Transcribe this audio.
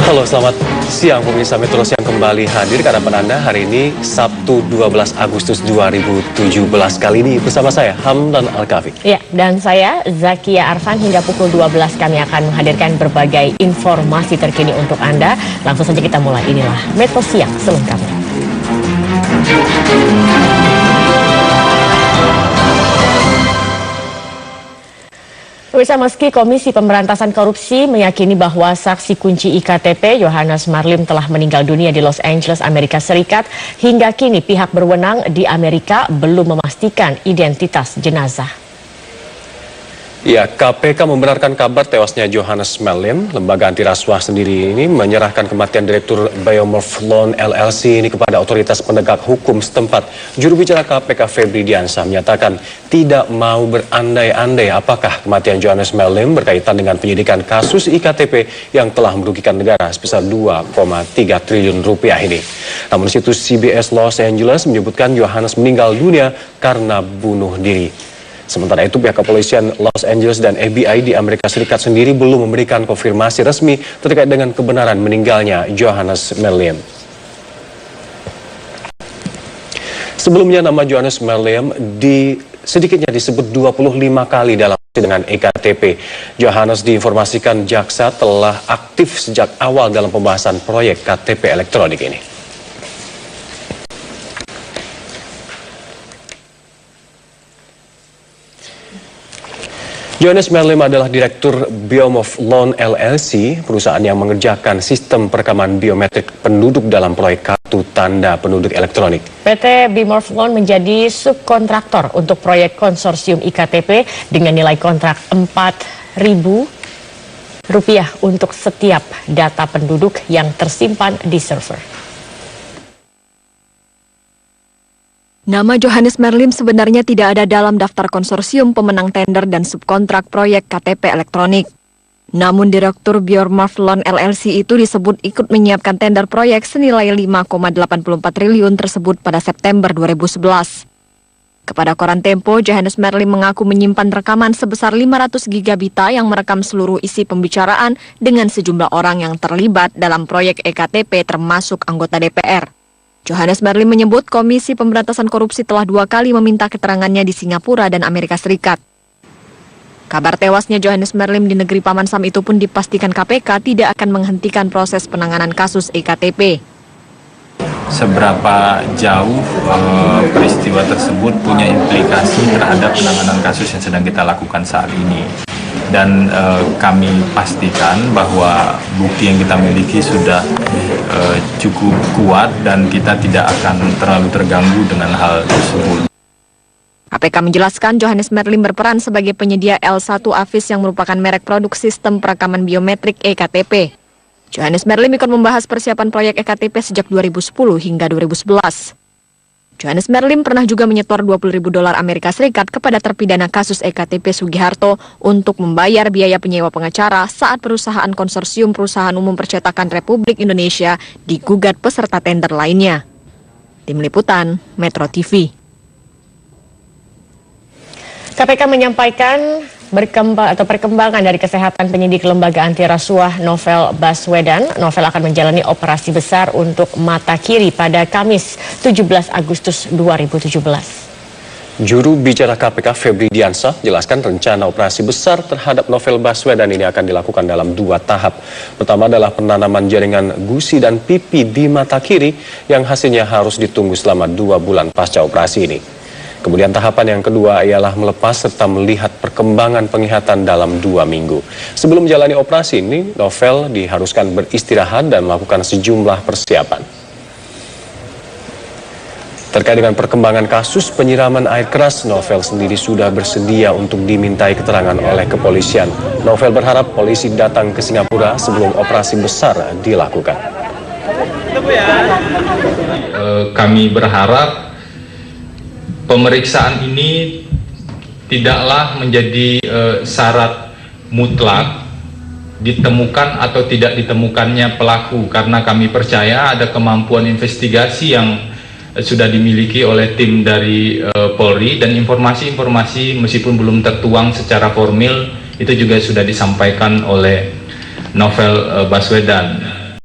Halo, selamat siang pemirsa Metro Siang kembali hadir ke hadapan Anda hari ini Sabtu 12 Agustus 2017. Kali ini bersama saya Hamdan Al-Kafi. Ya, dan saya Zakia Arfan. Hingga pukul 12 kami akan menghadirkan berbagai informasi terkini untuk Anda. Langsung saja kita mulai, inilah Metro Siang selengkapnya. Pemirsa, meski Komisi Pemberantasan Korupsi meyakini bahwa saksi kunci IKTP Johannes Marlim telah meninggal dunia di Los Angeles, Amerika Serikat, hingga kini pihak berwenang di Amerika belum memastikan identitas jenazah. Ya, KPK membenarkan kabar tewasnya Johannes Marlim. Lembaga anti rasuah sendiri ini menyerahkan kematian Direktur Biomorph Loan LLC ini kepada otoritas penegak hukum setempat. Juru bicara KPK Febri Diansah menyatakan tidak mau berandai-andai apakah kematian Johannes Marlim berkaitan dengan penyidikan kasus IKTP yang telah merugikan negara sebesar 2,3 triliun rupiah ini. Namun situs CBS Los Angeles menyebutkan Johannes meninggal dunia karena bunuh diri. Sementara itu pihak kepolisian Los Angeles dan FBI di Amerika Serikat sendiri belum memberikan konfirmasi resmi terkait dengan kebenaran meninggalnya Johannes Marlim. Sebelumnya nama Johannes Marlim sedikitnya disebut 25 kali dalam persidangan EKTP. Johannes diinformasikan jaksa telah aktif sejak awal dalam pembahasan proyek KTP elektronik ini. Johannes Marlim adalah Direktur Biomorph Loan LLC, perusahaan yang mengerjakan sistem perekaman biometrik penduduk dalam proyek kartu tanda penduduk elektronik. PT Biomorph Loan menjadi subkontraktor untuk proyek konsorsium IKTP dengan nilai kontrak Rp4.000 untuk setiap data penduduk yang tersimpan di server. Nama Johannes Marlim sebenarnya tidak ada dalam daftar konsorsium pemenang tender dan subkontrak proyek KTP elektronik. Namun Direktur Biomorph Loan LLC itu disebut ikut menyiapkan tender proyek senilai 5,84 triliun tersebut pada September 2011. Kepada koran Tempo, Johannes Marlim mengaku menyimpan rekaman sebesar 500 gigabita yang merekam seluruh isi pembicaraan dengan sejumlah orang yang terlibat dalam proyek EKTP termasuk anggota DPR. Johannes Marlim menyebut Komisi Pemberantasan Korupsi telah 2 kali meminta keterangannya di Singapura dan Amerika Serikat. Kabar tewasnya Johannes Marlim di negeri Paman Sam itu pun dipastikan KPK tidak akan menghentikan proses penanganan kasus EKTP. Seberapa jauh peristiwa tersebut punya implikasi terhadap penanganan kasus yang sedang kita lakukan saat ini. Dan kami pastikan bahwa bukti yang kita miliki sudah cukup kuat dan kita tidak akan terlalu terganggu dengan hal tersebut. KPK menjelaskan Johannes Marlim berperan sebagai penyedia L1 Avis yang merupakan merek produk sistem perekaman biometrik EKTP. Johannes Marlim ikut membahas persiapan proyek EKTP sejak 2010 hingga 2011. Johannes Marlim pernah juga menyetor $20.000 Amerika Serikat kepada terpidana kasus EKTP Sugiharto untuk membayar biaya penyewa pengacara saat perusahaan konsorsium perusahaan umum percetakan Republik Indonesia digugat peserta tender lainnya. Tim Liputan, Metro TV. KPK menyampaikan perkembangan dari kesehatan penyidik lembaga anti rasuah Novel Baswedan. Novel akan menjalani operasi besar untuk mata kiri pada Kamis 17 Agustus 2017. Juru bicara KPK Febri Diansah jelaskan rencana operasi besar terhadap Novel Baswedan ini akan dilakukan dalam 2 tahap. Pertama adalah penanaman jaringan gusi dan pipi di mata kiri yang hasilnya harus ditunggu selama 2 bulan pasca operasi ini. Kemudian tahapan yang kedua ialah melepas serta melihat perkembangan penglihatan dalam 2 minggu. Sebelum menjalani operasi ini, Novel diharuskan beristirahat dan melakukan sejumlah persiapan. Terkait dengan perkembangan kasus penyiraman air keras, Novel sendiri sudah bersedia untuk dimintai keterangan oleh kepolisian. Novel berharap polisi datang ke Singapura sebelum operasi besar dilakukan. Kami berharap pemeriksaan ini tidaklah menjadi syarat mutlak ditemukan atau tidak ditemukannya pelaku, karena kami percaya ada kemampuan investigasi yang sudah dimiliki oleh tim dari Polri, dan informasi-informasi meskipun belum tertuang secara formil itu juga sudah disampaikan oleh Novel Baswedan.